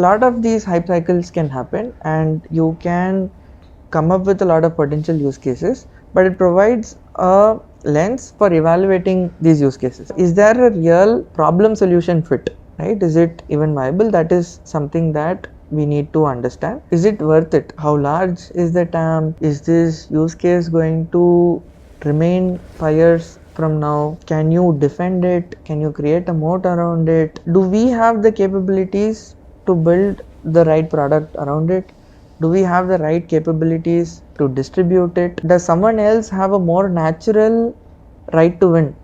A lot of these hype cycles can happen and you can come up with a lot of potential use cases, but it provides a lens for evaluating these use cases. Is there a real problem solution fit, right? Is it even viable? That is something that we need to understand. Is it worth it? How large is the TAM? Is this use case going to remain 5 years from now? Can you defend it? Can you create a moat around it? Do we have the capabilities to build the right product around it? Do we have the right capabilities to distribute it? Does someone else have a more natural right to win?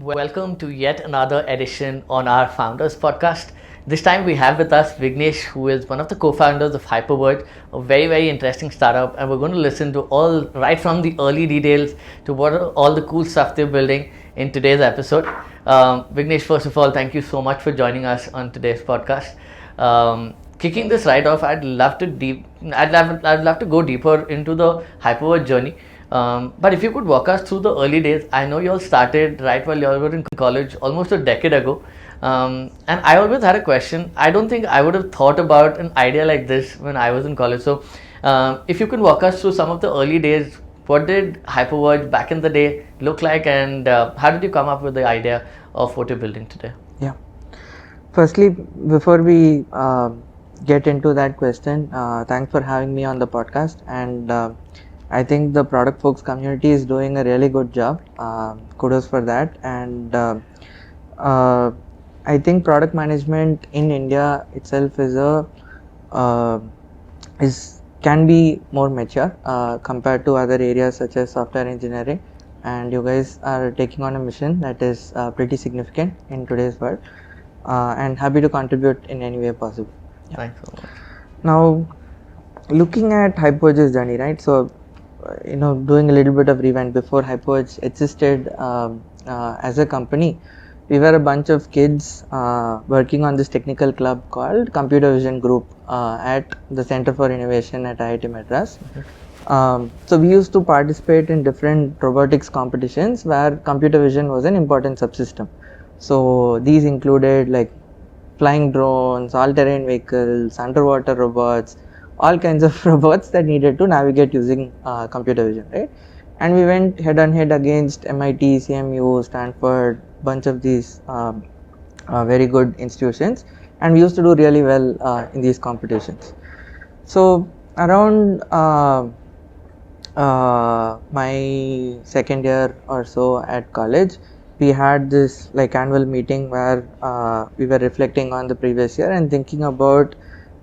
Welcome to yet another edition on our Founders Podcast. This time we have with us Vignesh, who is one of the co-founders of Hyperverge, a very, very interesting startup, and we're going to listen to all right from the early details to what are all the cool stuff they're building in today's episode. Vignesh, first of all, thank you so much for joining us on today's podcast. Kicking this right off, I'd love to go deeper into the Hyperverge journey. But if you could walk us through the early days. I know you all started right while you all were in college almost a decade ago. And I always had a question. I don't think I would have thought about an idea like this when I was in college. So if you could walk us through some of the early days, what did Hyperverge back in the day look like, and how did you come up with the idea of what you're building today? Yeah. Firstly, before we get into that question, thanks for having me on the podcast, and I think the product folks community is doing a really good job. Kudos for that. And I think product management in India itself can be more mature compared to other areas such as software engineering. And you guys are taking on a mission that is pretty significant in today's world. And happy to contribute in any way possible. Yeah. Thanks so much. Now, looking at Hyperverge's journey, right? So, doing a little bit of rewind. Before Hyperverge existed as a company, we were a bunch of kids working on this technical club called Computer Vision Group at the Center for Innovation at IIT Madras. So we used to participate in different robotics competitions where computer vision was an important subsystem. So these included like flying drones, all-terrain vehicles, underwater robots, all kinds of robots that needed to navigate using computer vision, right? And we went head on head against MIT, CMU, Stanford, bunch of these very good institutions, and we used to do really well in these competitions. So around my second year or so at college, we had this like annual meeting where we were reflecting on the previous year and thinking about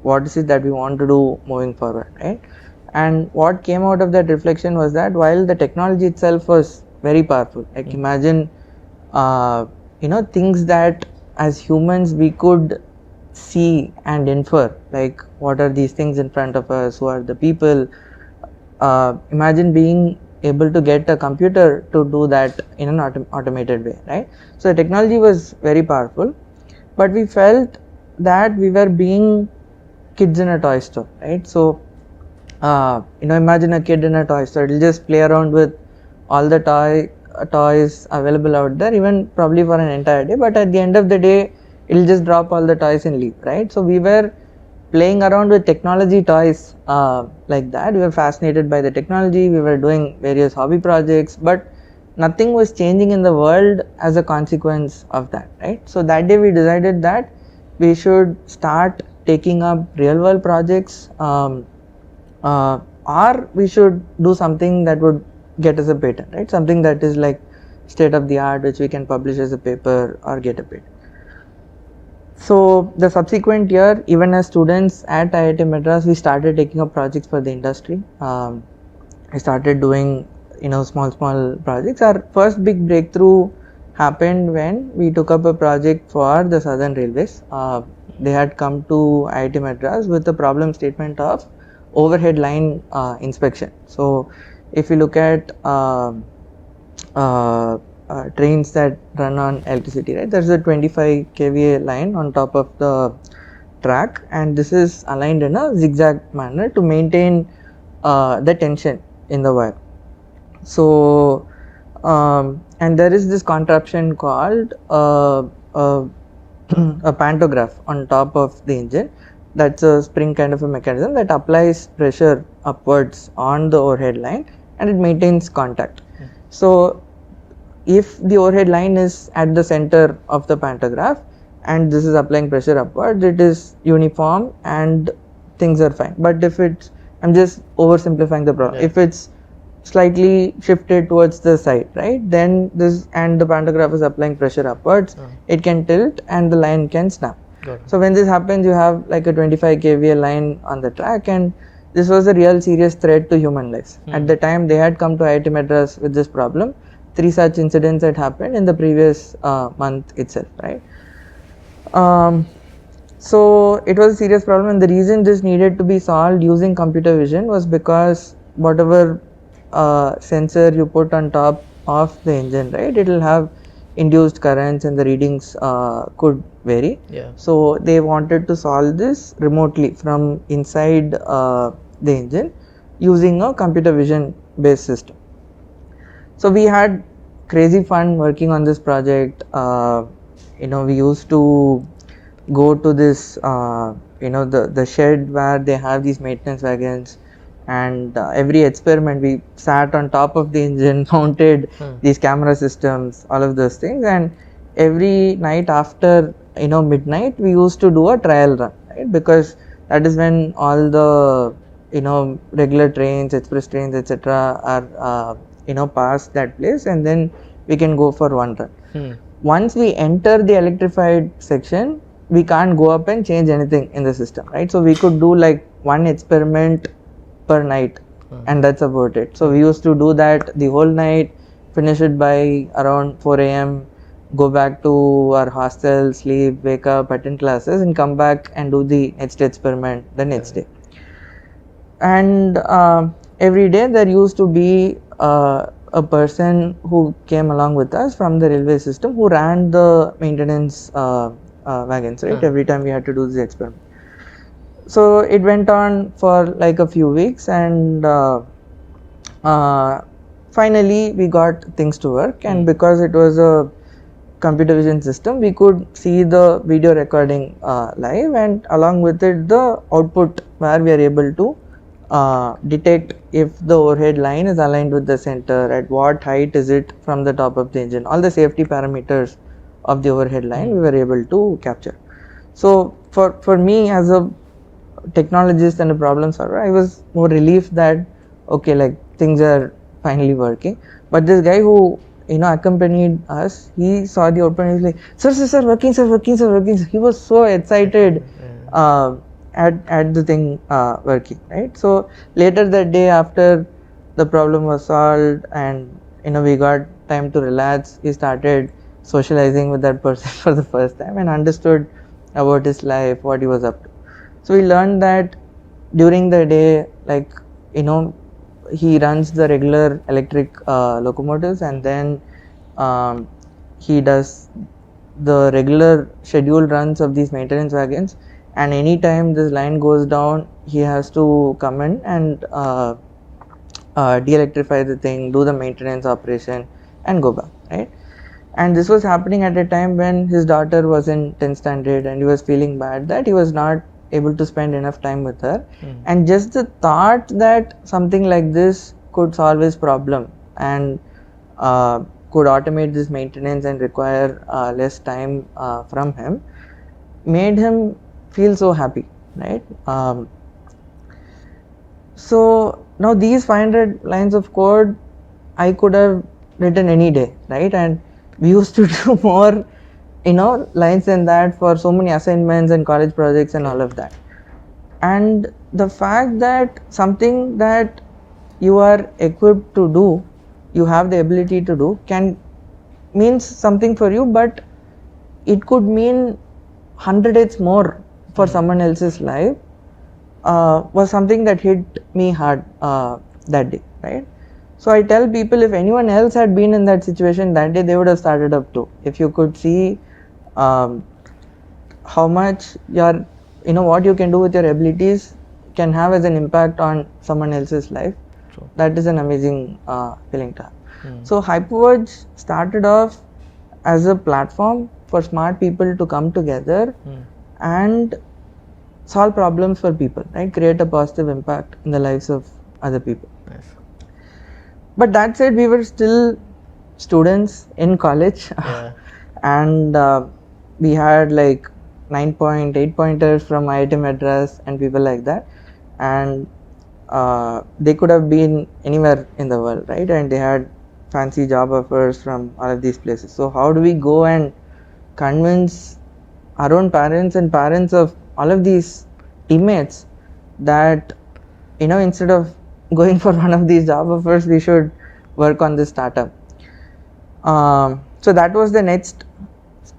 what is it that we want to do moving forward, right? And what came out of that reflection was that while the technology itself was very powerful, like imagine things that as humans we could see and infer, like what are these things in front of us, who are the people. Imagine being able to get a computer to do that in an automated way, right? So the technology was very powerful, but we felt that we were being kids in a toy store, right? So imagine a kid in a toy store. It'll just play around with all the toys available out there, even probably for an entire day, but at the end of the day it'll just drop all the toys and leave, right? So we were playing around with technology toys like that. We were fascinated by the technology. We were doing various hobby projects, but nothing was changing in the world as a consequence of that, right? So that day we decided that we should start taking up real world projects, or we should do something that would get us a patent, right? Something that is like state of the art, which we can publish as a paper or get a patent. So the subsequent year, even as students at IIT Madras, we started taking up projects for the industry. I started doing small projects. Our first big breakthrough happened when we took up a project for the Southern Railways. They had come to IIT Madras with the problem statement of overhead line inspection. So if you look at trains that run on electricity, right, there's a 25 kVA line on top of the track, and this is aligned in a zigzag manner to maintain the tension in the wire. So and there is this contraption called a pantograph on top of the engine. That's a spring kind of a mechanism that applies pressure upwards on the overhead line and it maintains contact. So if the overhead line is at the center of the pantograph and this is applying pressure upwards, it is uniform and things are fine. But if it's, I'm just oversimplifying the problem. If it's slightly shifted towards the side, right, then this, and the pantograph is applying pressure upwards, it can tilt and the line can snap. So when this happens, you have like a 25 kVA line on the track, and this was a real serious threat to human lives. At the time, they had come to IIT Madras with this problem. 3 such incidents had happened in the previous month itself, right? So it was a serious problem, and the reason this needed to be solved using computer vision was because whatever sensor you put on top of the engine, right, it will have induced currents and the readings could vary. So they wanted to solve this remotely from inside the engine using a computer vision based system. So we had crazy fun working on this project. We used to go to this the shed where they have these maintenance wagons, and every experiment we sat on top of the engine, mounted these camera systems, all of those things, and every night after midnight we used to do a trial run, right, because that is when all the regular trains, express trains, etc. are past that place, and then we can go for one run. Once we enter the electrified section, we can't go up and change anything in the system, right? So we could do like one experiment per night, and that's about it. So we used to do that the whole night, finish it by around 4 a.m., go back to our hostel, sleep, wake up, attend classes, and come back and do the next experiment the next day. And every day there used to be a person who came along with us from the railway system who ran the maintenance wagons, right? Every time we had to do this experiment. So it went on for like a few weeks, and finally we got things to work. And because it was a computer vision system, we could see the video recording live, and along with it the output where we are able to detect if the overhead line is aligned with the center, at what height is it from the top of the engine, all the safety parameters of the overhead line we were able to capture. So for me as a technologist and a problem solver, I was more relieved that okay, like things are finally working. But this guy who accompanied us, he saw the output and he was like, sir, working. He was so excited at the thing working, right? So later that day, after the problem was solved and we got time to relax, he started socializing with that person for the first time and understood about his life, what he was up to. So we learned that during the day, like he runs the regular electric locomotives, and then he does the regular scheduled runs of these maintenance wagons, and anytime this line goes down, he has to come in and de-electrify the thing, do the maintenance operation and go back, right? And this was happening at a time when his daughter was in 10th standard and he was feeling bad that he was not able to spend enough time with her. And just the thought that something like this could solve his problem and could automate this maintenance and require less time from him made him feel so happy, right? So now these 500 lines of code I could have written any day, right? And we used to do more lines than that for so many assignments and college projects and all of that. And the fact that something that you are equipped to do, you have the ability to do, can means something for you, but it could mean 100x more for someone else's life, was something that hit me hard that day, right? So I tell people, if anyone else had been in that situation that day, they would have started up too. If you could see how much your what you can do with your abilities can have as an impact on someone else's life. True. That is an amazing feeling to have. So Hyperverge started off as a platform for smart people to come together and solve problems for people, right? Create a positive impact in the lives of other people. Nice. But that said, we were still students in college, Yeah. and we had like 9.8 pointers from IIT Madras and people like that, and they could have been anywhere in the world, right? And they had fancy job offers from all of these places. So how do we go and convince our own parents and parents of all of these teammates that, you know, instead of going for one of these job offers, we should work on this startup? So that was the next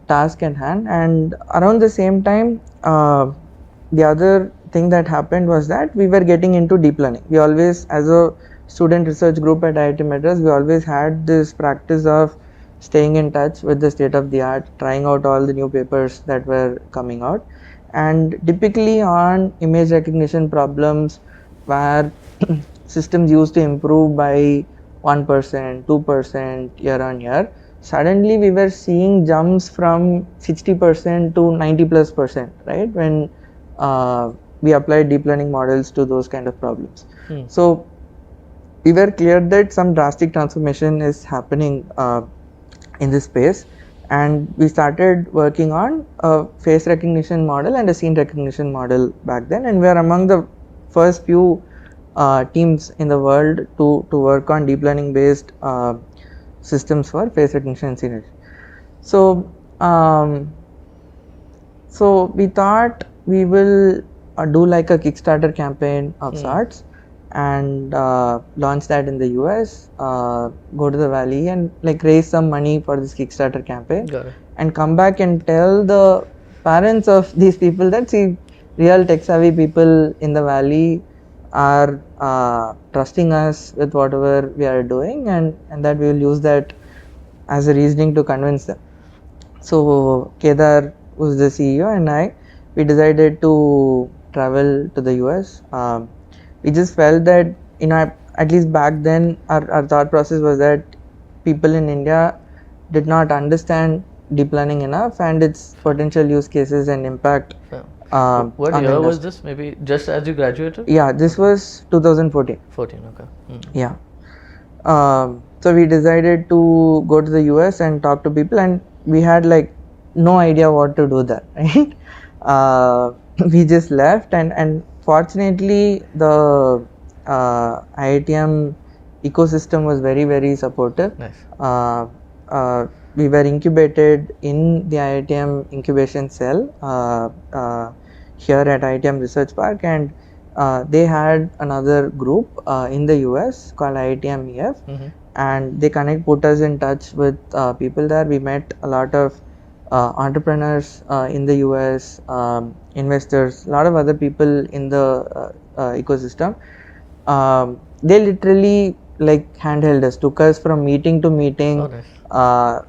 task at hand, and around the same time, the other thing that happened was that we were getting into deep learning. We always, as a student research group at IIT Madras, we always had this practice of staying in touch with the state of the art, trying out all the new papers that were coming out, and typically on image recognition problems where systems used to improve by 1%, 2% year on year, suddenly we were seeing jumps from 60% to 90+%, right? When we applied deep learning models to those kind of problems. So we were clear that some drastic transformation is happening in this space, and we started working on a face recognition model and a scene recognition model back then, and we are among the first few teams in the world to work on deep learning based systems for face recognition and scene recognition. So so we thought we will do like a Kickstarter campaign of sorts, and launch that in the US, go to the Valley and like raise some money for this Kickstarter campaign, and come back and tell the parents of these people that, see, real tech savvy people in the Valley are trusting us with whatever we are doing, and that we will use that as a reasoning to convince them. So Kedar, who's the CEO, and we decided to travel to the US. We just felt that, you know, at least back then, our thought process was that people in India did not understand deep learning enough and its potential use cases and impact. What year was this? Maybe just as you graduated? Yeah, this was 2014. 14, okay. Yeah. So we decided to go to the US and talk to people, and we had like no idea what to do there, right? We just left, and fortunately the IITM ecosystem was very, very supportive. Nice. We were incubated in the IITM incubation cell here at IITM Research Park, and they had another group in the US called IITM EF, and they put us in touch with people there. We met a lot of entrepreneurs in the US, investors, a lot of other people in the ecosystem. They literally like handheld us, took us from meeting to meeting. Oh, nice.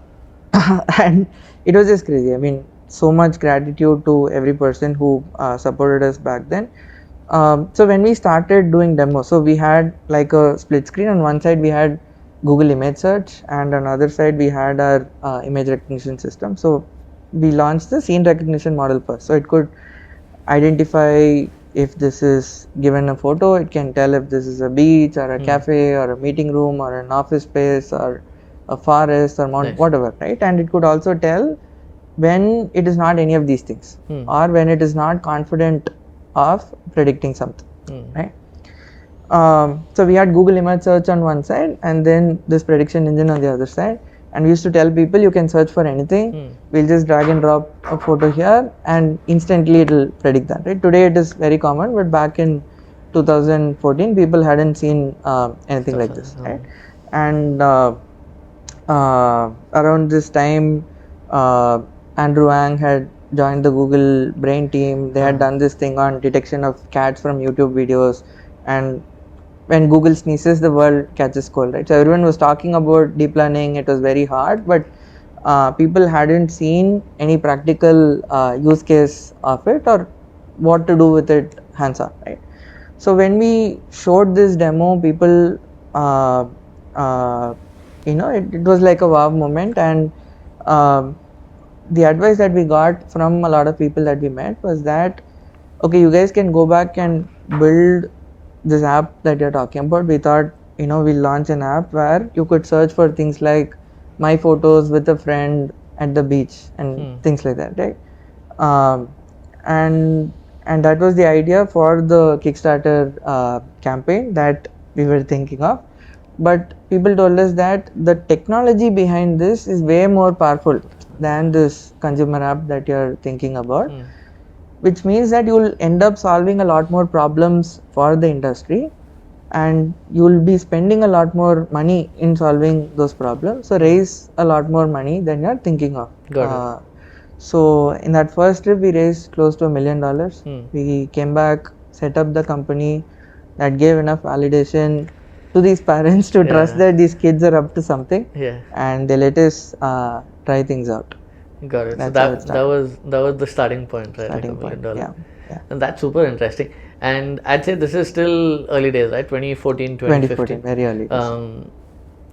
And it was just crazy. I mean, so much gratitude to every person who supported us back then. So when we started doing demos, so we had like a split screen. On one side we had Google image search, and on the other side we had our image recognition system. So we launched the scene recognition model first, so it could identify if this is given a photo, it can tell if this is a beach or a cafe or a meeting room or an office space or a forest or mountain, whatever, right? And it could also tell when it is not any of these things, or when it is not confident of predicting something, right? So we had Google image search on one side, and then this prediction engine on the other side, and we used to tell people you can search for anything, we'll just drag and drop a photo here and instantly it will predict that, right? Today it is very common, but back in 2014 people hadn't seen anything like this, right? And around this time Andrew Ang had joined the Google brain team. They had done this thing on detection of cats from YouTube videos, and when Google sneezes, the world catches cold, right? So everyone was talking about deep learning. It was very hard, but people hadn't seen any practical use case of it or what to do with it hands-on, right? So when we showed this demo, people, it was like a wow moment. And the advice that we got from a lot of people that we met was that, okay, you guys can go back and build this app that you're talking about. We thought, we'll launch an app where you could search for things like my photos with a friend at the beach and things like that, right? And that was the idea for the Kickstarter campaign that we were thinking of. But people told us that the technology behind this is way more powerful than this consumer app that you're thinking about, which means that you'll end up solving a lot more problems for the industry, and you'll be spending a lot more money in solving those problems. So raise a lot more money than you're thinking of. Got it. So in that first trip, we raised close to $1 million. We came back, set up the company. That gave enough validation to these parents to trust that these kids are up to something. And they let us try things out. Got it. That's so that was the starting point, right? Starting point. Yeah. And that's super interesting. And I'd say this is still early days, right? 2014, 2015. 2014, very early days.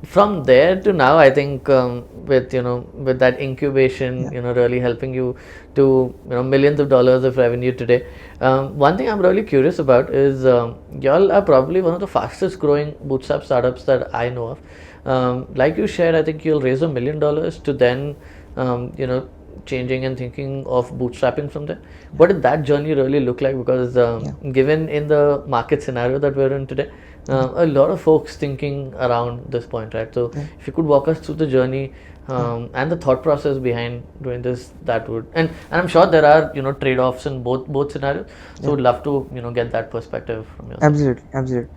From there to now, I think with that incubation, really helping you to millions of dollars of revenue today. One thing I'm really curious about is y'all are probably one of the fastest growing bootstrap startups that I know of. Like you shared, I think you'll raise $1 million to then changing and thinking of bootstrapping from there. What did that journey really look like? Because given in the market scenario that we're in today, a lot of folks thinking around this point, right? So if you could walk us through the journey and the thought process behind doing this, that would, and I'm sure there are trade-offs in both scenarios. So would love to get that perspective from you. Absolutely.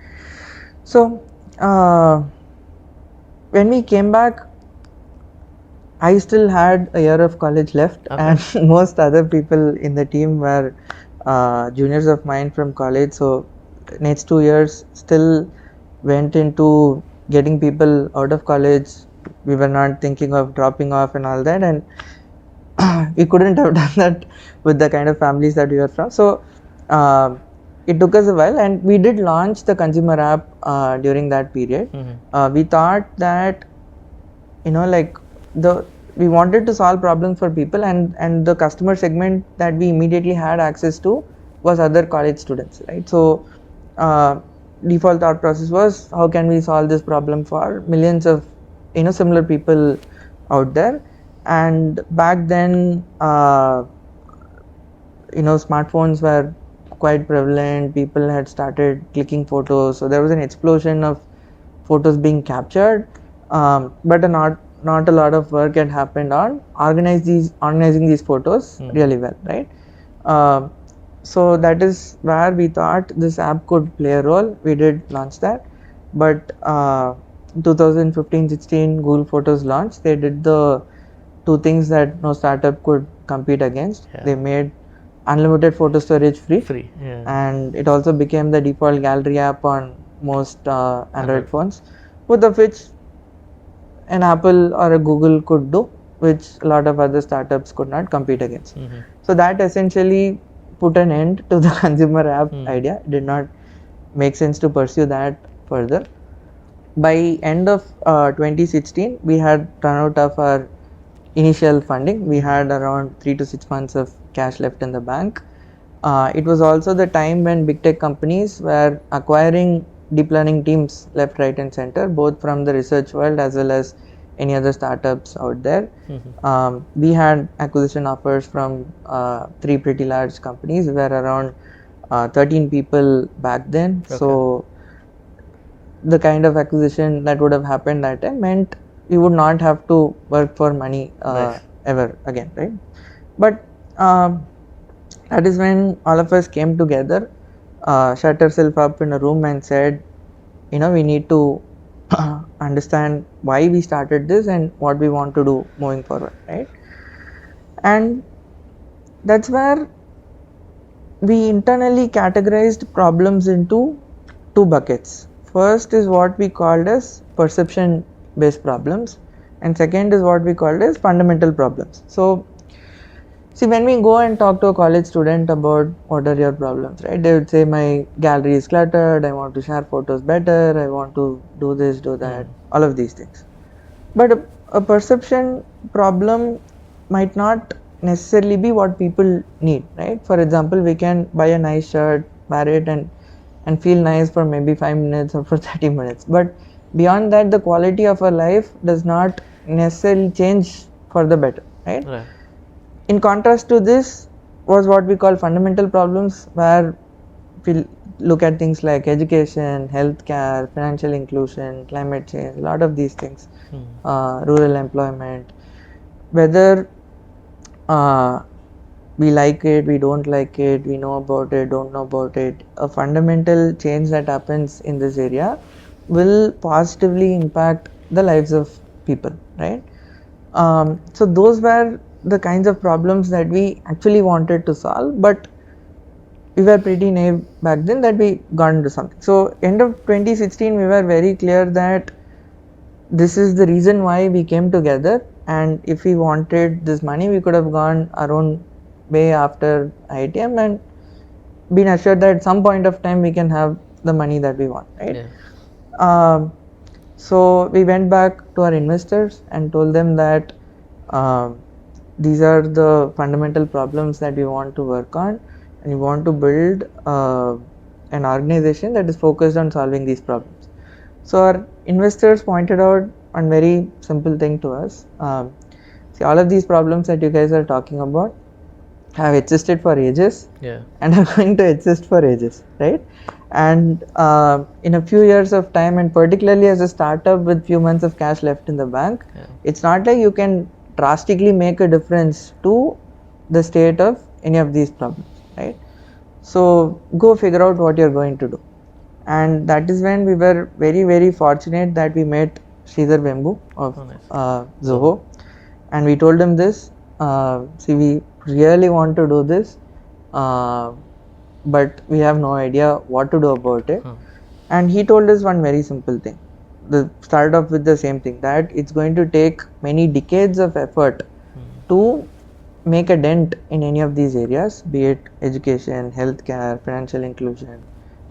So when we came back, I still had a year of college left, and most other people in the team were juniors of mine from college. So next 2 years still went into getting people out of college. We were not thinking of dropping off and all that, and we couldn't have done that with the kind of families that we were from. So it took us a while, and we did launch the consumer app during that period. We thought that we wanted to solve problems for people, and the customer segment that we immediately had access to was other college students, right? So default thought process was, how can we solve this problem for millions of similar people out there? And back then smartphones were quite prevalent. People had started clicking photos, so there was an explosion of photos being captured, but not a lot of work had happened on organizing these photos really well, right? So that is where we thought this app could play a role. We did launch that, but 2015-16 Google Photos launched. They did the two things that no startup could compete against. They made unlimited photo storage free, and it also became the default gallery app on most Android phones, both of which an Apple or a Google could do, which a lot of other startups could not compete against. So that essentially put an end to the consumer app idea. It did not make sense to pursue that further. By end of 2016, we had run out of our initial funding. We had around 3 to 6 months of cash left in the bank. It was also the time when big tech companies were acquiring deep learning teams left, right and center, both from the research world as well as any other startups out there. We had acquisition offers from 3 pretty large companies. We were around 13 people back then. So the kind of acquisition that would have happened that time meant we would not have to work for money ever again, right? But that is when all of us came together, shut ourselves up in a room and said, we need to understand why we started this and what we want to do moving forward, right? And that's where we internally categorized problems into 2 buckets. First is what we called as perception based problems, and second is what we called as fundamental problems. So See, when we go and talk to a college student about what are your problems, right? They would say, my gallery is cluttered, I want to share photos better, I want to do this, do that, all of these things. But a perception problem might not necessarily be what people need, right? For example, we can buy a nice shirt, wear it, and feel nice for maybe 5 minutes or for 30 minutes. But beyond that, the quality of our life does not necessarily change for the better, right? In contrast to this was what we call fundamental problems, where we look at things like education, healthcare, financial inclusion, climate change, a lot of these things, rural employment, whether we like it, we don't like it, we know about it, don't know about it, a fundamental change that happens in this area will positively impact the lives of people, right? So those were the kinds of problems that we actually wanted to solve, but we were pretty naive back then that we got into something. So end of 2016, we were very clear that this is the reason why we came together, and if we wanted this money, we could have gone our own way after IITM and been assured that at some point of time we can have the money that we want, right? So we went back to our investors and told them that these are the fundamental problems that we want to work on, and we want to build an organization that is focused on solving these problems. So our investors pointed out one very simple thing to us. See, all of these problems that you guys are talking about have existed for ages, and are going to exist for ages, right? And in a few years of time, and particularly as a startup with few months of cash left in the bank, it's not like you can drastically make a difference to the state of any of these problems, right? So go figure out what you're going to do. And that is when we were very, very fortunate that we met Sridhar Vembu of Zoho, and we told him this, see, we really want to do this, but we have no idea what to do about it. And he told us one very simple thing. Started off with the same thing, that it's going to take many decades of effort to make a dent in any of these areas, be it education, healthcare, financial inclusion,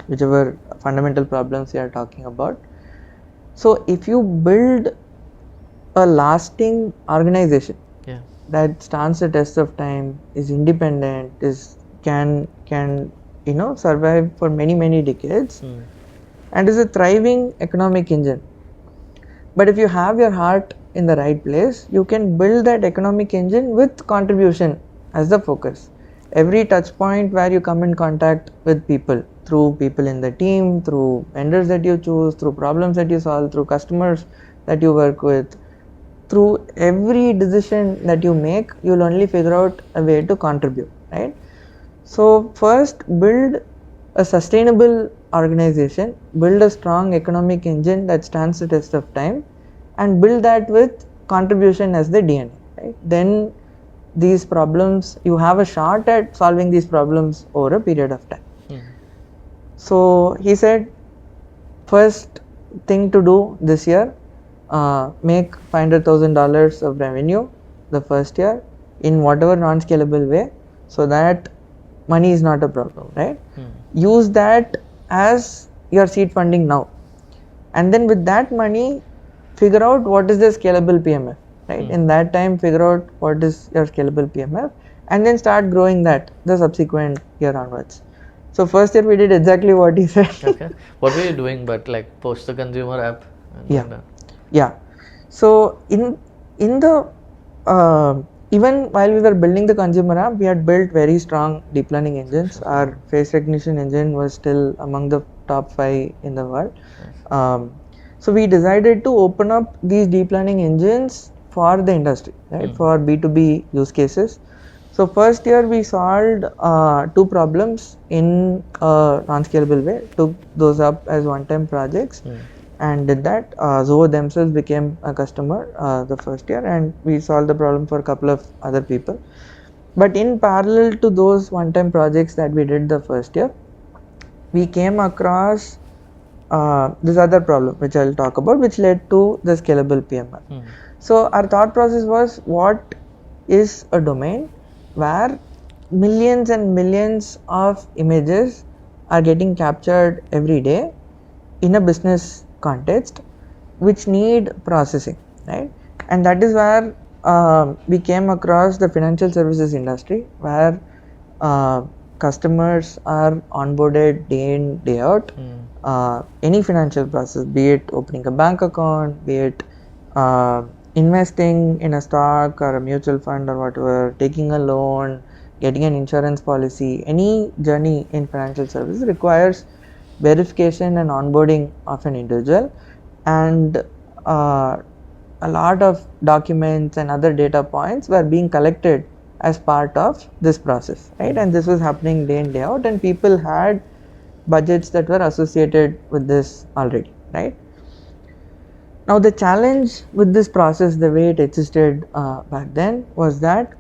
whichever fundamental problems we are talking about. So if you build a lasting organization that stands the test of time, is independent, can survive for many decades, and is a thriving economic engine. But if you have your heart in the right place, you can build that economic engine with contribution as the focus. Every touch point where you come in contact with people, through people in the team, through vendors that you choose, through problems that you solve, through customers that you work with, through every decision that you make, you'll only figure out a way to contribute, right? So first, build a sustainable organization, build a strong economic engine that stands the test of time, and build that with contribution as the DNA, right? Then these problems, you have a shot at solving these problems over a period of time. So he said, first thing to do this year, make $500,000 of revenue the first year in whatever non-scalable way, so that money is not a problem, right? Use that as your seed funding now, and then with that money, figure out what is the scalable PMF, right? In that time, figure out what is your scalable PMF, and then start growing that the subsequent year onwards. So first year we did exactly what he said. Okay. What were you doing, but like post the consumer app? Yeah. So in the even while we were building the consumer app, we had built very strong deep learning engines. Our face recognition engine was still among the top 5 in the world. So we decided to open up these deep learning engines for the industry, right? For B2B use cases. So first year we solved 2 problems in a non-scalable way, took those up as one-time projects and did that. Zoho themselves became a customer the first year, and we solved the problem for a couple of other people. But in parallel to those one-time projects that we did the first year, we came across this other problem, which I'll talk about, which led to the scalable PMF. So our thought process was, what is a domain where millions and millions of images are getting captured every day in a business context, which need processing, right? And that is where we came across the financial services industry, where customers are onboarded day in, day out. Any financial process, be it opening a bank account, be it investing in a stock or a mutual fund or whatever, taking a loan, getting an insurance policy, any journey in financial services requires verification and onboarding of an individual, and a lot of documents and other data points were being collected as part of this process, right? And this was happening day in, day out, and people had budgets that were associated with this already, right? Now the challenge with this process, the way it existed back then, was that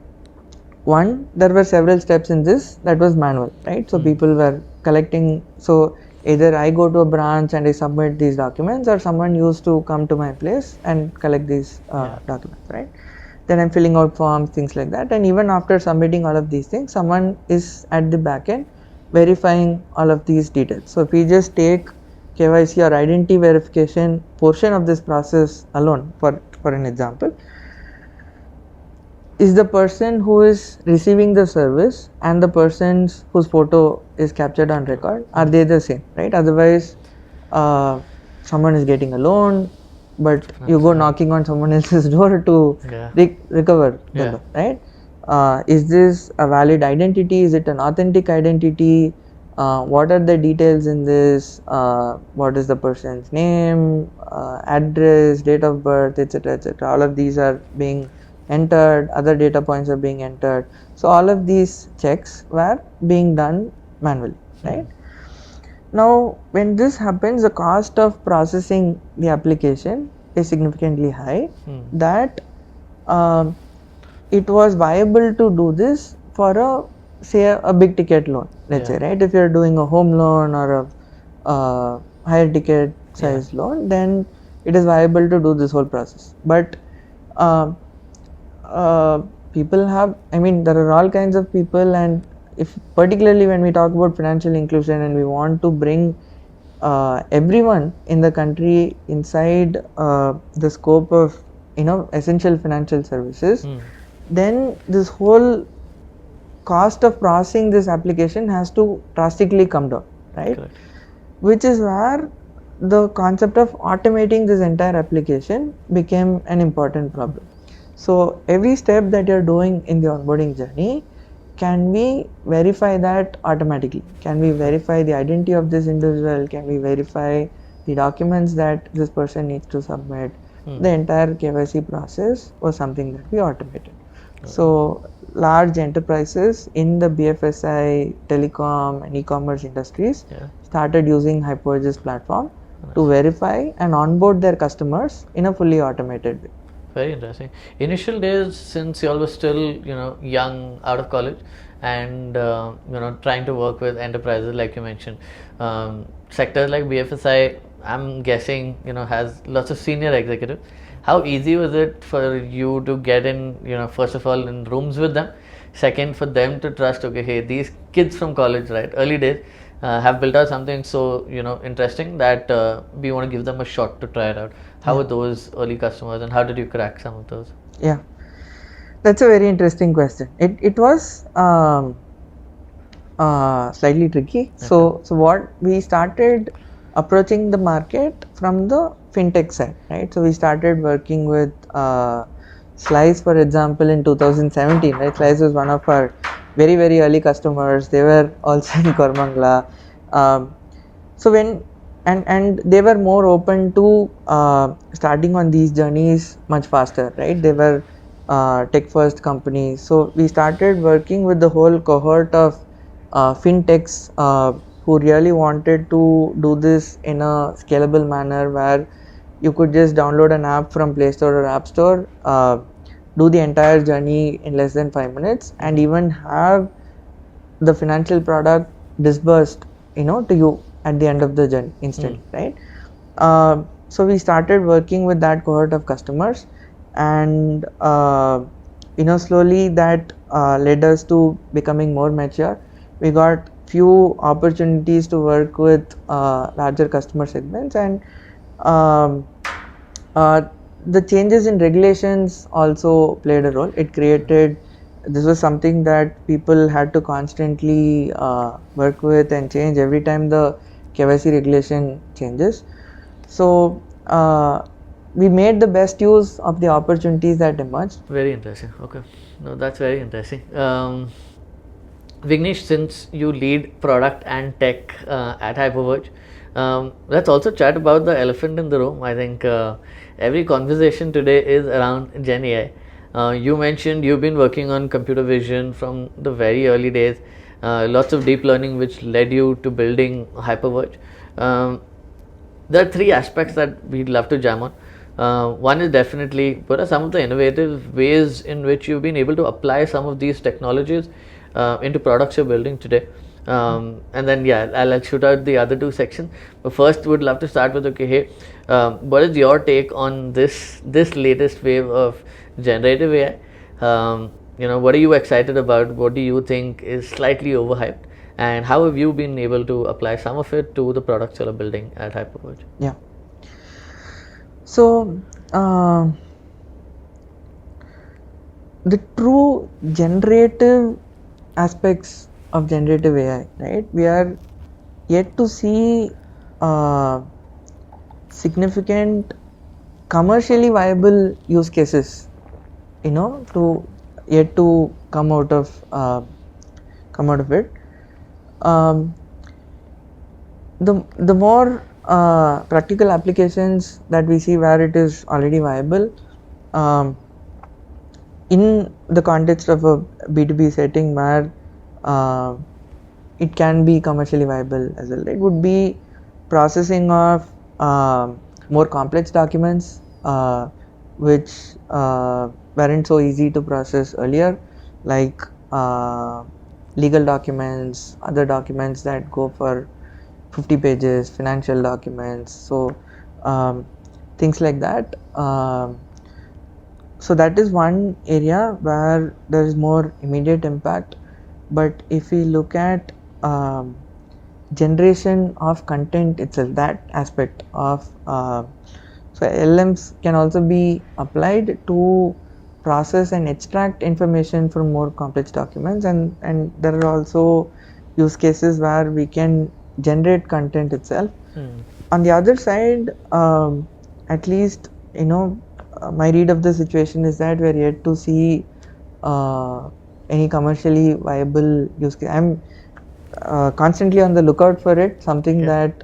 one, there were several steps in this that was manual, right? So people were collecting, so either I go to a branch and I submit these documents, or someone used to come to my place and collect these documents, right? Then I'm filling out forms, things like that, and even after submitting all of these things, someone is at the back end verifying all of these details. So if we just take KYC or identity verification portion of this process alone, for an example, is the person who is receiving the service and the person whose photo is captured on record, are they the same, right? Otherwise, someone is getting a loan, but you go knocking on someone else's door to recover the loan, right? Is this a valid identity? Is it an authentic identity? What are the details in this? What is the person's name, address, date of birth, etc., etc. All of these are being entered, other data points are being entered. So all of these checks were being done manually, right? Now when this happens, the cost of processing the application is significantly high, that it was viable to do this for a big ticket loan, let's say, right? If you're doing a home loan or a higher ticket size loan, then it is viable to do this whole process. But people have, I mean, there are all kinds of people, and if particularly when we talk about financial inclusion and we want to bring everyone in the country inside the scope of, you know, essential financial services, then this whole cost of processing this application has to drastically come down, right? Correct. Which is where the concept of automating this entire application became an important problem. So every step that you're doing in the onboarding journey, can we verify that automatically? Can we verify the identity of this individual? Can we verify the documents that this person needs to submit? The entire KYC process was something that we automated. So large enterprises in the BFSI, telecom and e-commerce industries started using Hyperverge's platform to verify and onboard their customers in a fully automated way. Very interesting. Initial days, since you all were still, you know, young, out of college, and you know, trying to work with enterprises like you mentioned, sectors like BFSI, I'm guessing, you know, has lots of senior executives. How easy was it for you to get in, you know, first of all in rooms with them, second for them to trust, okay, hey, these kids from college, right, early days, have built out something so, you know, interesting that we want to give them a shot to try it out. How were those early customers, and how did you crack some of those? Yeah, that's a very interesting question. It was slightly tricky. So what we started approaching the market from the Fintech side, right? So we started working with Slice, for example, in 2017, right? Slice was one of our very, very early customers. They were also in Kormangala. So when and they were more open to starting on these journeys much faster, right? They were tech first companies. So we started working with the whole cohort of fintechs who really wanted to do this in a scalable manner, where you could just download an app from Play Store or App Store, do the entire journey in less than 5 minutes, and even have the financial product disbursed, you know, to you at the end of the journey instantly, right? So we started working with that cohort of customers, and slowly that led us to becoming more mature. We got few opportunities to work with larger customer segments, and um, the changes in regulations also played a role. It created, this was something that people had to constantly work with and change every time the KYC regulation changes. So we made the best use of the opportunities that emerged. Very interesting. Okay, no, that's very interesting. Vignesh, since you lead product and tech at Hyperverge, let's also chat about the elephant in the room. I think every conversation today is around Gen AI. You mentioned you've been working on computer vision from the very early days, lots of deep learning, which led you to building Hyperverge. There are three aspects that we'd love to jam on. One is definitely what are some of the innovative ways in which you've been able to apply some of these technologies into products you're building today. And then I'll shoot out the other two sections. But first, would love to start with hey, what is your take on this latest wave of generative AI? What are you excited about? What do you think is slightly overhyped? And how have you been able to apply some of it to the products you're building at Hyperverge? Yeah. So the true generative aspects of generative AI, right? We are yet to see significant commercially viable use cases, to come out of it. The more practical applications that we see where it is already viable, in the context of a B2B setting where it can be commercially viable as well, it would be processing of more complex documents which weren't so easy to process earlier, like legal documents, other documents that go for 50 pages, financial documents, so things like that. So that is one area where there is more immediate impact. But if we look at generation of content itself, that aspect of so LLMs can also be applied to process and extract information from more complex documents, and there are also use cases where we can generate content itself. On the other side, at least my read of the situation is that we are yet to see any commercially viable use case. I'm constantly on the lookout for it, something that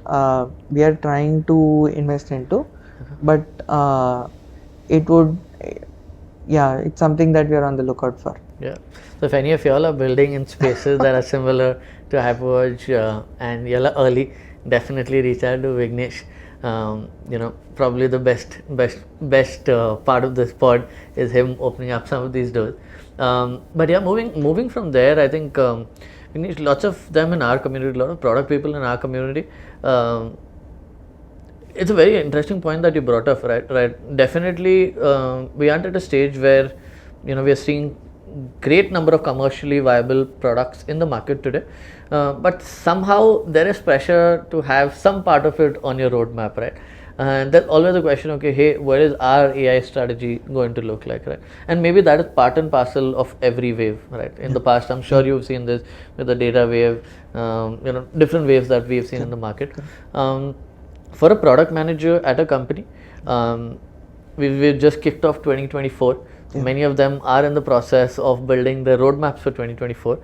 we are trying to invest into, but it's something that we are on the lookout for. Yeah. So if any of y'all are building in spaces that are similar to Hyperverge and y'all are early, definitely reach out to Vignesh. Probably the best part of this pod is him opening up some of these doors. But moving from there, I think we need lots of them in our community, a lot of product people in our community. It's a very interesting point that you brought up, right? Definitely, we aren't at a stage where we are seeing great number of commercially viable products in the market today, but somehow there is pressure to have some part of it on your roadmap, right? And there's always a question, hey, what is our AI strategy going to look like, right? And maybe that is part and parcel of every wave, right? In the past, I'm sure you've seen this with the data wave, different waves that we've seen in the market. For a product manager at a company, we've just kicked off 2024. Many of them are in the process of building their roadmaps for 2024.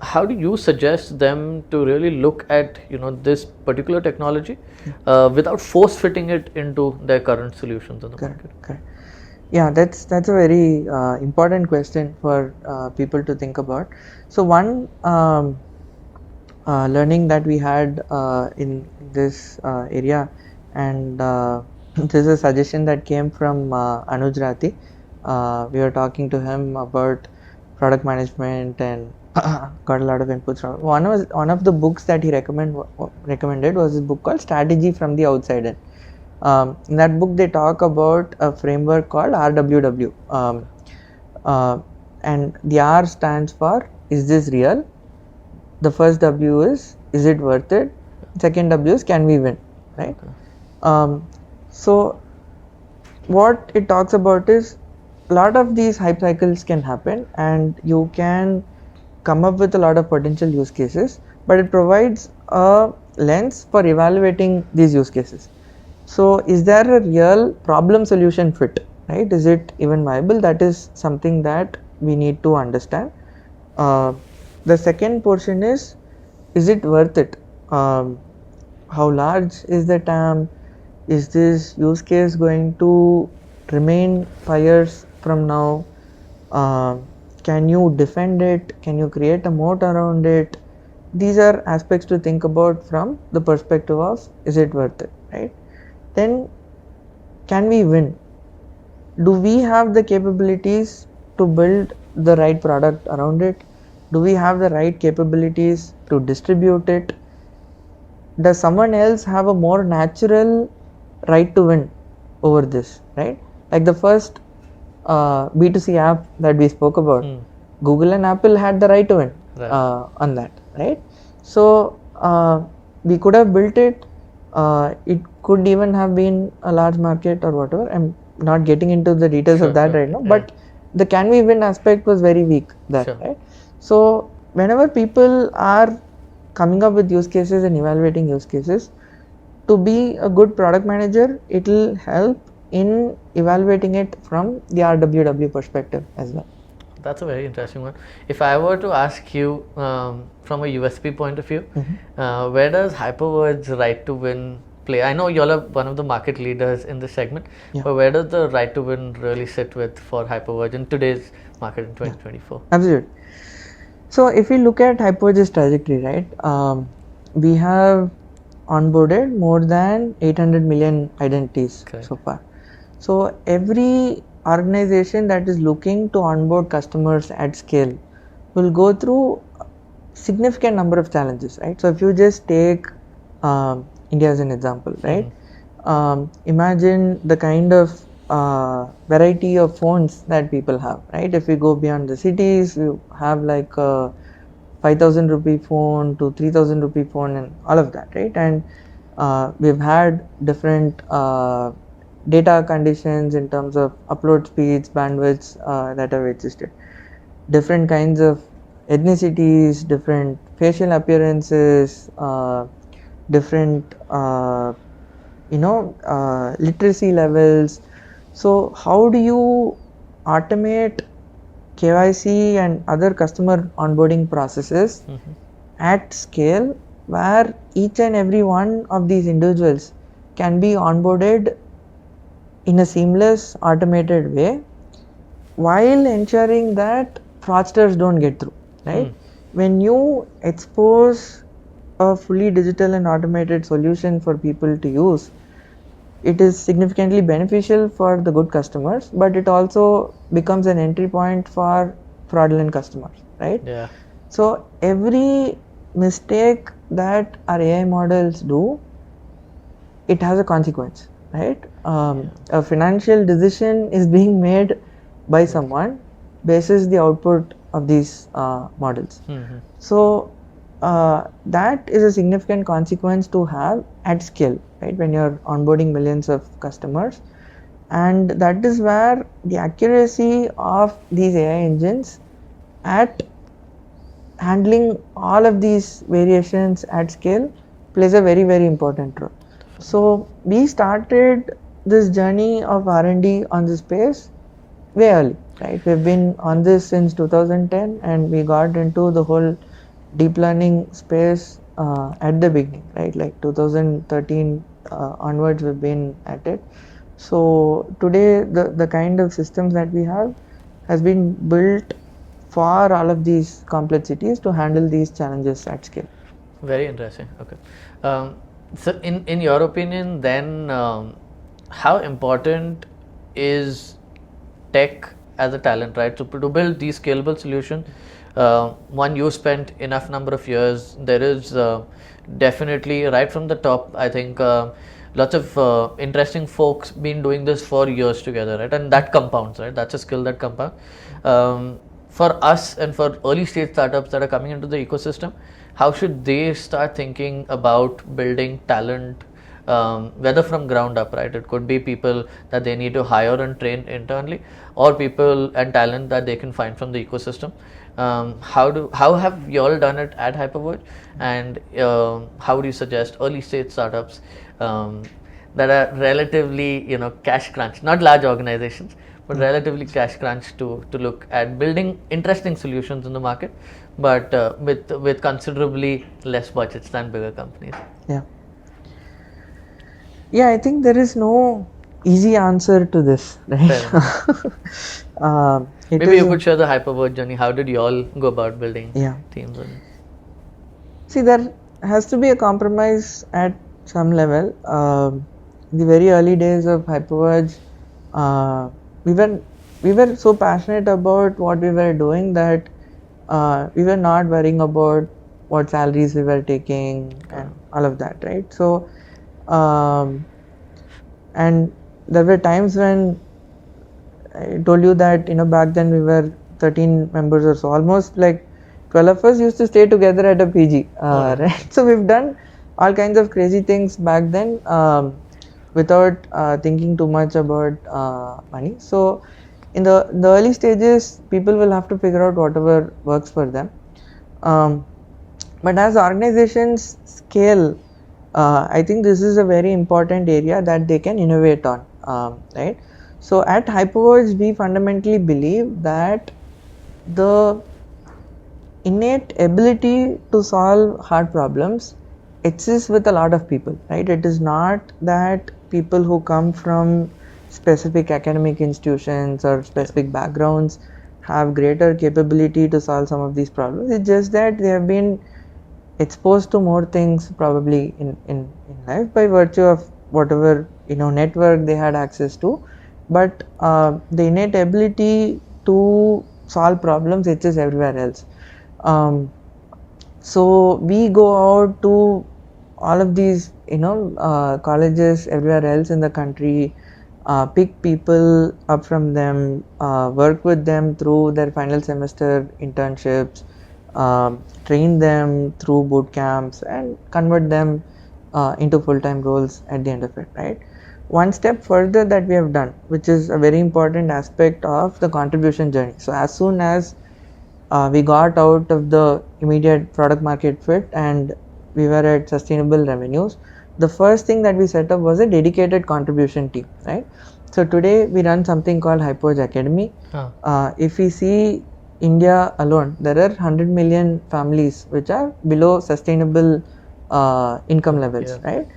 How do you suggest them to really look at this particular technology without force fitting it into their current solutions in the market? Correct. Yeah, that's a very important question for people to think about. So one learning that we had in this area, and this is a suggestion that came from Anuj Rathi. We were talking to him about product management and got a lot of inputs from one of the books that he recommended was a book called Strategy from the Outside In. In that book they talk about a framework called RWW. and the R stands for is this real? The first W is it worth it? Second W is can we win, right? So what it talks about is a lot of these hype cycles can happen and you can come up with a lot of potential use cases, but it provides a lens for evaluating these use cases. So is there a real problem solution fit, right? Is it even viable? That is something that we need to understand. The second portion is it worth it? How large is the TAM? Is this use case going to remain 5 years from now? Can you defend it? Can you create a moat around it? These are aspects to think about from the perspective of is it worth it, right? Then can we win? Do we have the capabilities to build the right product around it? Do we have the right capabilities to distribute it? Does someone else have a more natural right to win over this, right? Like the first B2C app that we spoke about, Google and Apple had the right to win on that, right? So we could have built it. It could even have been a large market or whatever. I'm not getting into the details of that right now, but the can we win aspect was very weak there, right? So whenever people are coming up with use cases and evaluating use cases, to be a good product manager, it will help in evaluating it from the RWW perspective as well. That's a very interesting one. If I were to ask you from a USP point of view, where does Hyperverge's right to win play? I know you all are one of the market leaders in this segment, but where does the right to win really sit with for Hyperverge in today's market in 2024? Absolutely. So if we look at Hyperverge's trajectory, right, we have onboarded more than 800 million identities so far. So every organization that is looking to onboard customers at scale will go through significant number of challenges, right? So if you just take India as an example, right? Imagine the kind of variety of phones that people have, right? If we go beyond the cities, you have like a 5,000 rupee phone to 3,000 rupee phone and all of that, right? And we've had different data conditions in terms of upload speeds, bandwidths that have existed. Different kinds of ethnicities, different facial appearances, different literacy levels. So how do you automate KYC and other customer onboarding processes at scale where each and every one of these individuals can be onboarded in a seamless automated way while ensuring that fraudsters don't get through, right? When you expose a fully digital and automated solution for people to use, it is significantly beneficial for the good customers, but it also becomes an entry point for fraudulent customers, right? Yeah. So every mistake that our AI models do, it has a consequence, right? A financial decision is being made by someone basis the output of these models. So that is a significant consequence to have at scale, right? When you're onboarding millions of customers, and that is where the accuracy of these AI engines at handling all of these variations at scale plays a very, very important role. So we started this journey of R&D on this space way early, right? We've been on this since 2010 and we got into the whole deep learning space at the beginning, right? Like 2013 onwards we've been at it. So today the kind of systems that we have has been built for all of these complexities to handle these challenges at scale. Very interesting. Okay. So in your opinion then, how important is tech as a talent, right? So to build these scalable solutions, one, you spent enough number of years. There is definitely right from the top, I think lots of interesting folks been doing this for years together, right? And that compounds, right? That's a skill that compounds. For us and for early stage startups that are coming into the ecosystem, how should they start thinking about building talent, whether from ground up, right? It could be people that they need to hire and train internally, or people and talent that they can find from the ecosystem. How have you all done it at Hyperverge, and how do you suggest early stage startups that are relatively, cash crunch, not large organizations, but relatively cash crunch to look at building interesting solutions in the market, but with considerably less budgets than bigger companies? Yeah, I think there is no easy answer to this, right? Maybe you could share the Hyperverge journey. How did you all go about building teams? See, there has to be a compromise at some level. In the very early days of Hyperverge, we were so passionate about what we were doing that we were not worrying about what salaries we were taking and all of that, right? So, and there were times when I told you that, back then we were 13 members or so, almost like 12 of us used to stay together at a PG, right? So we've done all kinds of crazy things back then without thinking too much about money. So in the early stages, people will have to figure out whatever works for them. But as organizations scale, I think this is a very important area that they can innovate on, right? So at Hyperverge, we fundamentally believe that the innate ability to solve hard problems exists with a lot of people, right? It is not that people who come from specific academic institutions or specific backgrounds have greater capability to solve some of these problems. It's just that they have been exposed to more things probably in life by virtue of whatever network they had access to, but the innate ability to solve problems exists everywhere else. So we go out to all of these colleges everywhere else in the country, pick people up from them, work with them through their final semester internships, train them through boot camps, and convert them into full-time roles at the end of it, right? One step further that we have done, which is a very important aspect of the contribution journey. So as soon as we got out of the immediate product market fit and we were at sustainable revenues, the first thing that we set up was a dedicated contribution team, right? So today we run something called Hyperverge Academy. If we see India alone, there are 100 million families which are below sustainable income levels, right?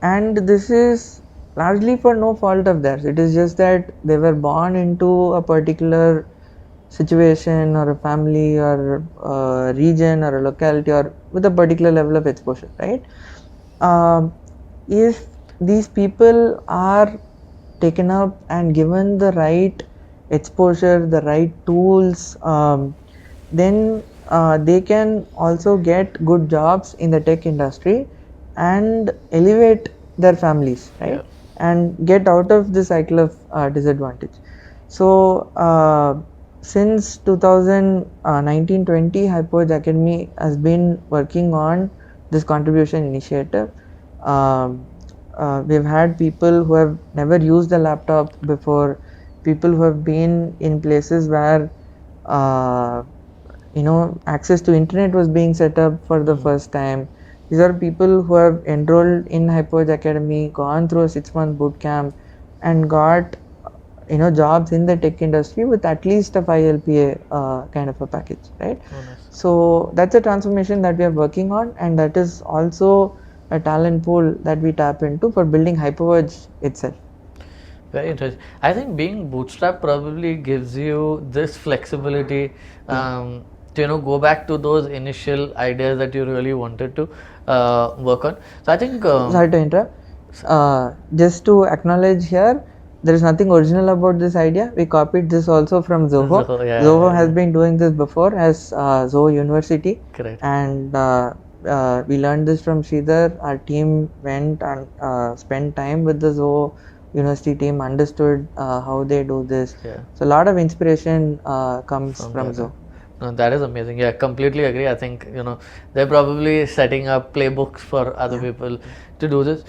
And this is largely for no fault of theirs. It is just that they were born into a particular situation or a family or a region or a locality or with a particular level of exposure, right? If these people are taken up and given the right exposure, the right tools, then they can also get good jobs in the tech industry and elevate their families, right? And get out of the cycle of disadvantage. So since 2019-20, Hyperverge Academy has been working on this contribution initiative. We've had people who have never used a laptop before, people who have been in places where access to internet was being set up for the first time. These are people who have enrolled in Hyperverge Academy, gone through a 6-month boot camp, and got jobs in the tech industry with at least a 5 LPA kind of a package, right? Nice. So that's a transformation that we are working on, and that is also a talent pool that we tap into for building Hyperverge itself. Very interesting. I think being bootstrapped probably gives you this flexibility to go back to those initial ideas that you really wanted to work on. So I think sorry to interrupt. Just to acknowledge here, there is nothing original about this idea. We copied this also from Zoho. Zoho has been doing this before as Zoho University. Correct. And we learned this from Sridhar. Our team went and spent time with the Zoho University team, understood how they do this. Yeah. So a lot of inspiration comes from Zoho. No, that is amazing. Yeah, completely agree. I think they're probably setting up playbooks for other people to do this.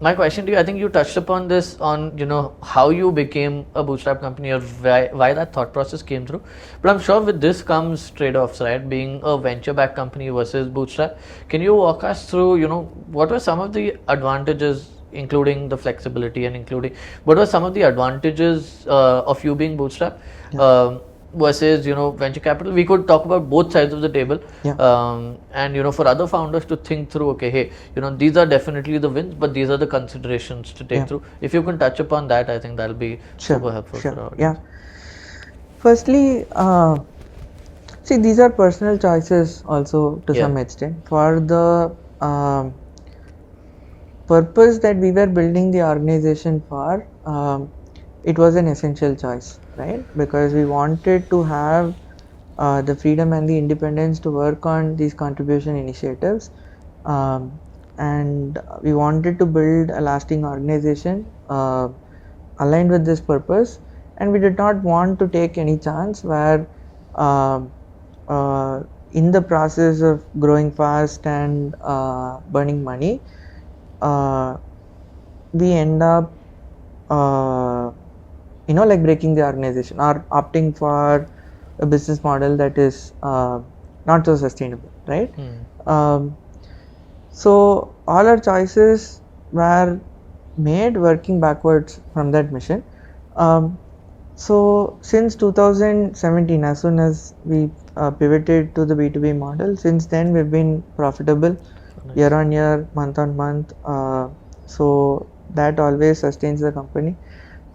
My question to you, I think you touched upon this on how you became a bootstrap company or why that thought process came through. But I'm sure with this comes trade-offs, right? Being a venture-backed company versus bootstrap. Can you walk us through what were some of the advantages, including the flexibility and including what were some of the advantages of you being bootstrap? Versus venture capital? We could talk about both sides of the table, and for other founders to think through, okay, hey, these are definitely the wins, but these are the considerations to take through. If you can touch upon that, I think that'll be super helpful for our audience. Firstly, see, these are personal choices also to some extent. For the purpose that we were building the organization for, it was an essential choice, right? Because we wanted to have the freedom and the independence to work on these contribution initiatives, and we wanted to build a lasting organization aligned with this purpose, and we did not want to take any chance where in the process of growing fast and burning money, we end up like breaking the organization or opting for a business model that is not so sustainable, right? So all our choices were made working backwards from that mission. So since 2017, as soon as we pivoted to the B2B model, since then we've been profitable year on year, month on month. So that always sustains the company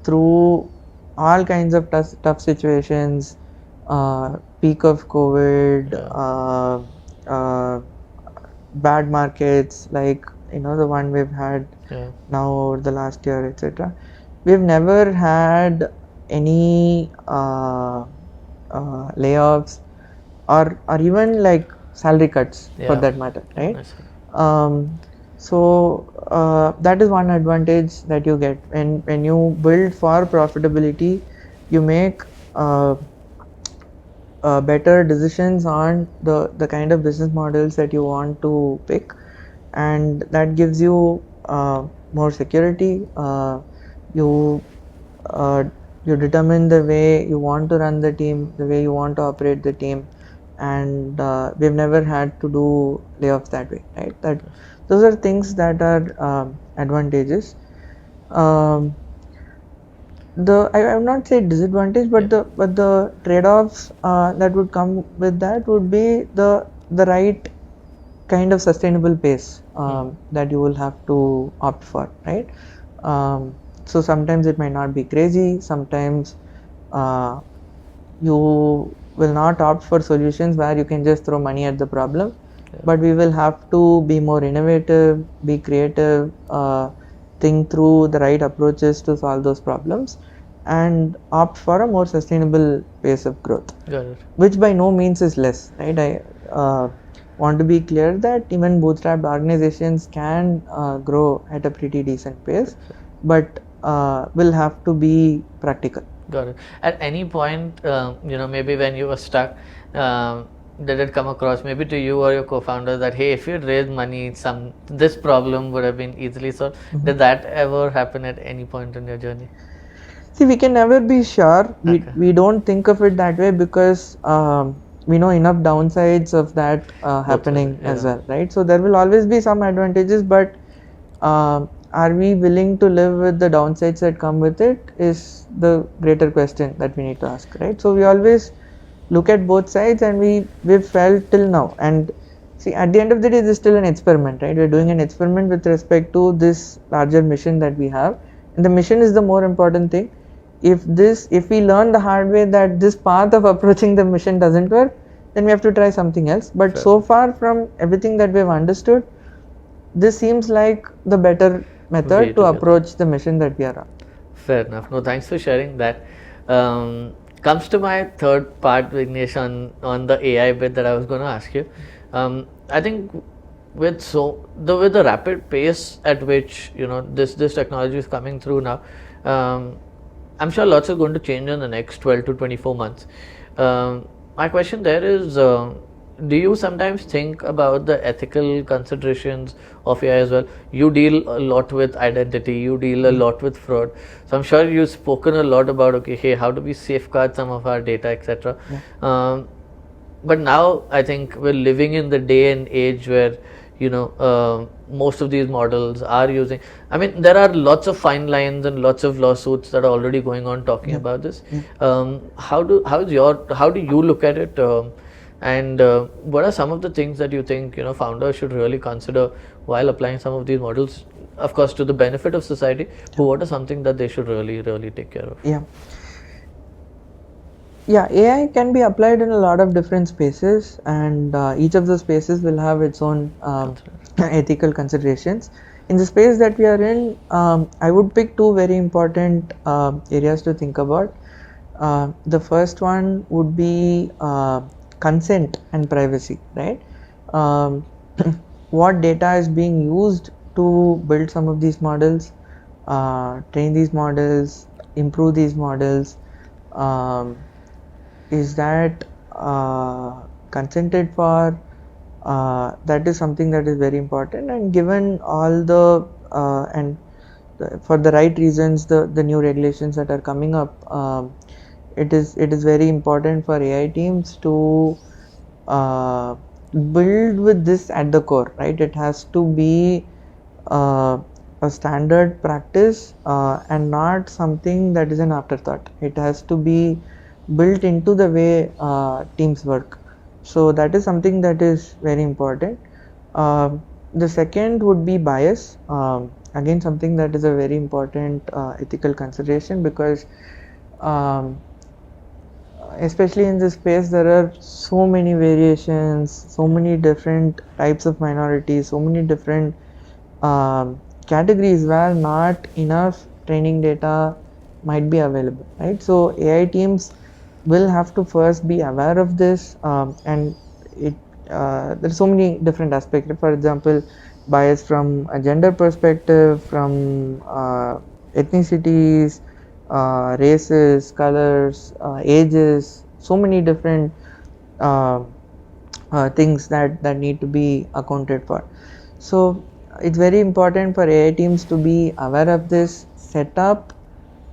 through all kinds of tough situations, peak of COVID, bad markets like the one we've had now over the last year, etc. We've never had any layoffs or even like salary cuts for that matter, right? So that is one advantage that you get when you build for profitability. You make better decisions on the kind of business models that you want to pick, and that gives you more security. You determine the way you want to run the team, the way you want to operate the team, and we've never had to do layoffs that way, right? Those are things that are advantages. I will not say disadvantage, but the trade-offs that would come with that would be the right kind of sustainable pace that you will have to opt for, right? So sometimes it might not be crazy. Sometimes you will not opt for solutions where you can just throw money at the problem. But we will have to be more innovative, be creative, think through the right approaches to solve those problems, and opt for a more sustainable pace of growth. Got it. Which by no means is less, right? I want to be clear that even bootstrapped organizations can grow at a pretty decent pace, but will have to be practical. Got it. At any point, maybe when you were stuck, did it come across maybe to you or your co-founder that, hey, if you'd raised money, this problem would have been easily solved? Did that ever happen at any point in your journey? See, we can never be sure. We don't think of it that way because we know enough downsides of that happening as well, right? So there will always be some advantages, but are we willing to live with the downsides that come with it is the greater question that we need to ask, right? So we always look at both sides, and we've felt till now, and see, at the end of the day, this is still an experiment, right? We're doing an experiment with respect to this larger mission that we have, and the mission is the more important thing. If we learn the hard way that this path of approaching the mission doesn't work, then we have to try something else. But so far, from everything that we've understood, this seems like the better method to approach the mission that we are on. Fair enough. No, thanks for sharing that. Comes to my third part, Vignesh, on the AI bit that I was going to ask you. I think with the rapid pace at which this technology is coming through now, um, I'm sure lots are going to change in the next 12 to 24 months. My question there is, do you sometimes think about the ethical considerations of AI as well? You deal a lot with identity, you deal a lot with fraud. So I'm sure you've spoken a lot about, okay, hey, how do we safeguard some of our data, etc. But now I think we're living in the day and age where most of these models are using. I mean, there are lots of fine lines and lots of lawsuits that are already going on talking about this. How do you look at it? And what are some of the things that you think founders should really consider while applying some of these models? Of course, to the benefit of society, but what are something that they should really take care of? Yeah, AI can be applied in a lot of different spaces, and each of the spaces will have its own ethical considerations. In the space that we are in, I would pick two very important areas to think about. The first one would be consent and privacy, right? What data is being used to build some of these models, train these models, improve these models. Is that consented for? That is something that is very important, and given all the for the right reasons, the new regulations that are coming up, it is very important for AI teams to build with this at the core, right? It has to be a standard practice and not something that is an afterthought. It has to be built into the way teams work. So that is something that is very important. The second would be bias. Again, something that is a very important ethical consideration, because especially in this space, there are so many variations, so many different types of minorities, so many different categories where not enough training data might be available, right? So AI teams will have to first be aware of this, and there's so many different aspects. For example, bias from a gender perspective, from ethnicities, races, colors, ages, so many different things that need to be accounted for. So it's very important for AI teams to be aware of this, set up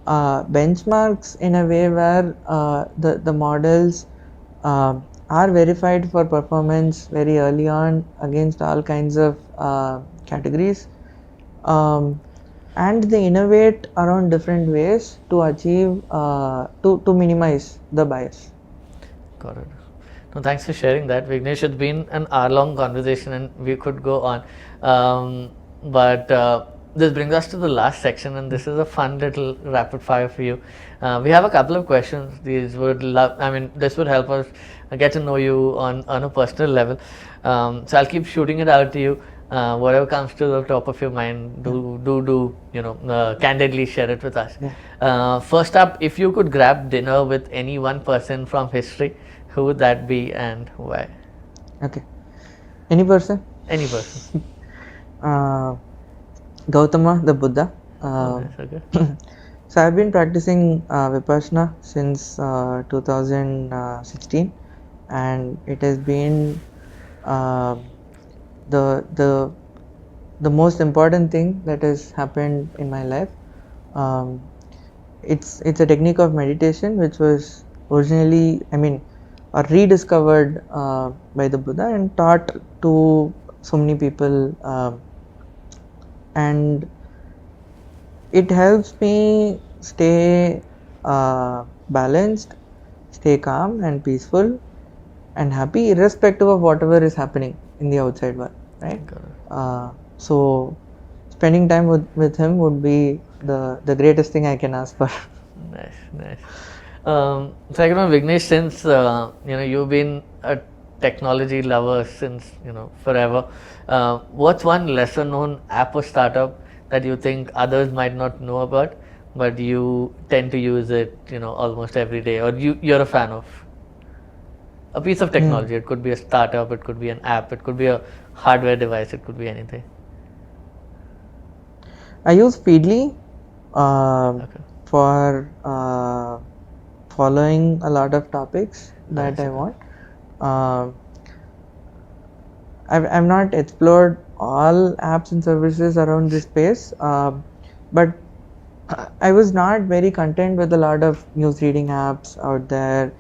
benchmarks in a way where the models are verified for performance very early on against all kinds of categories, and they innovate around different ways to achieve to minimize the bias. Got it. No, thanks for sharing that, Vignesh. It's been an hour-long conversation, and we could go on, but this brings us to the last section, and this is a fun little rapid fire for you. We have a couple of questions. This would help us get to know you on a personal level. So I'll keep shooting it out to you. Whatever comes to the top of your mind, candidly share it with us. First up, if you could grab dinner with any one person from history, who would that be and why? Okay. Any person? Any person. Gautama, the Buddha. Okay. So I've been practicing Vipassana since 2016, and it has been the most important thing that has happened in my life. It's a technique of meditation which was originally, rediscovered by the Buddha and taught to so many people, and it helps me stay balanced, stay calm and peaceful and happy, irrespective of whatever is happening in the outside world, right? So spending time with him would be the greatest thing I can ask for. Nice. Second one, Vignesh, since you've been a technology lover since forever, what's one lesser known app or startup that you think others might not know about, but you tend to use it almost every day, or you're a fan of? a piece of technology. It could be a startup, it could be an app, it could be a hardware device, it could be anything. I use Feedly Okay. for following a lot of topics that Nice, I okay. want. I've not explored all apps and services around this space, but I was not very content with a lot of news reading apps out there.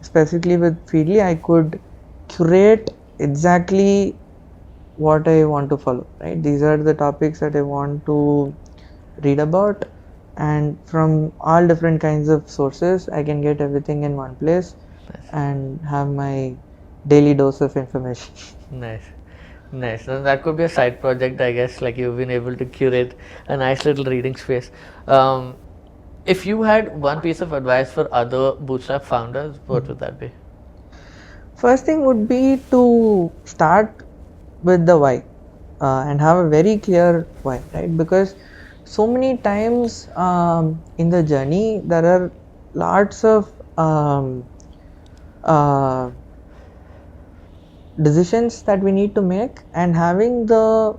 Specifically with Feedly, I could curate exactly what I want to follow, right? These are the topics that I want to read about, and from all different kinds of sources, I can get everything in one place and have my daily dose of information. Nice. Nice. And that could be a side project, I guess, like you've been able to curate a nice little reading space. If you had one piece of advice for other bootstrap founders, what would that be? First thing would be to start with the why and have a very clear why, right? Because so many times in the journey, there are lots of decisions that we need to make, and having the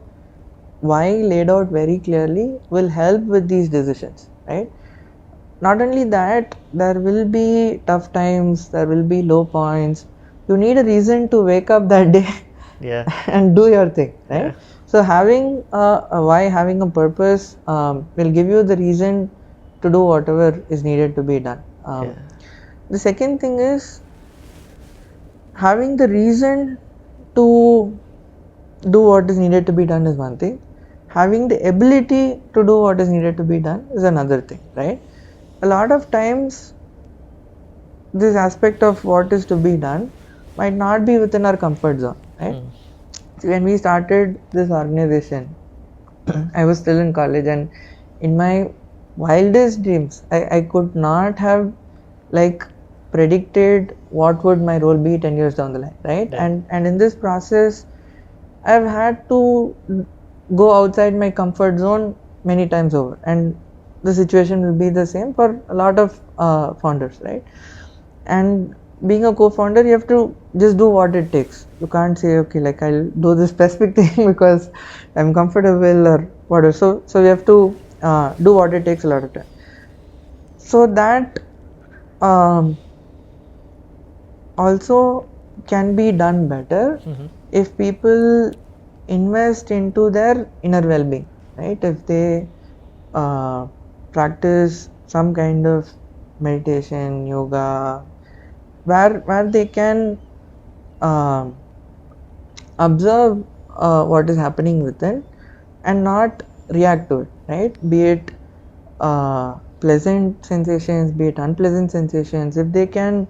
why laid out very clearly will help with these decisions, right? Not only that, there will be tough times, there will be low points. You need a reason to wake up that day Yeah. and do your thing, right? Yeah. So having a why, having a purpose will give you the reason to do whatever is needed to be done. Yeah. The second thing is having the reason to do what is needed to be done is one thing. Having the ability to do what is needed to be done is another thing, right? A lot of times this aspect of what is to be done might not be within our comfort zone, right? So when we started this organization, I was still in college, and in my wildest dreams, I could not have like predicted what would my role be 10 years down the line, right? Yeah. And in this process, I've had to go outside my comfort zone many times over, and the situation will be the same for a lot of founders, right? And being a co-founder, you have to just do what it takes. You can't say, okay, like I'll do this specific thing because I'm comfortable or whatever. So we have to do what it takes a lot of time. So that also can be done better if people invest into their inner well-being, right? If they practice some kind of meditation, yoga, where they can observe what is happening within and not react to it, right? Be it pleasant sensations, be it unpleasant sensations. If they can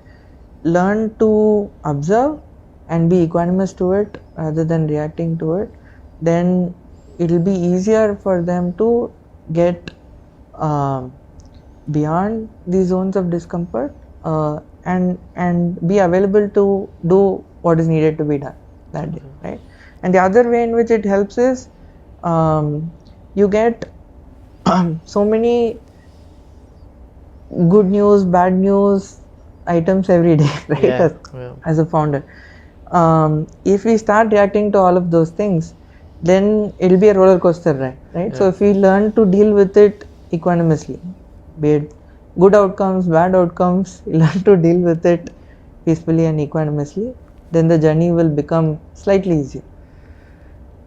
learn to observe and be equanimous to it rather than reacting to it, then it will be easier for them to get beyond the zones of discomfort and be available to do what is needed to be done that day, right? And the other way in which it helps is you get so many good news, bad news items every day, right? Yeah, as a founder. If we start reacting to all of those things, then it'll be a roller coaster ride, right? So if we learn to deal with it equanimously, be it good outcomes, bad outcomes, learn to deal with it peacefully and equanimously, then the journey will become slightly easier.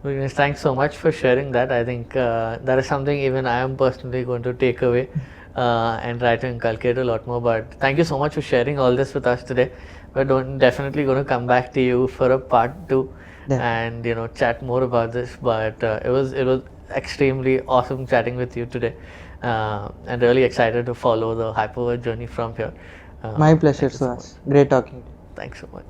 Vignesh, thanks so much for sharing that. I think that is something even I am personally going to take away and try to inculcate a lot more. But thank you so much for sharing all this with us today. We're definitely going to come back to you for a part 2 and chat more about this. But it was extremely awesome chatting with you today, and really excited to follow the Hyperverge journey from here. My pleasure, Suhas. Great talking to you. Thanks so much.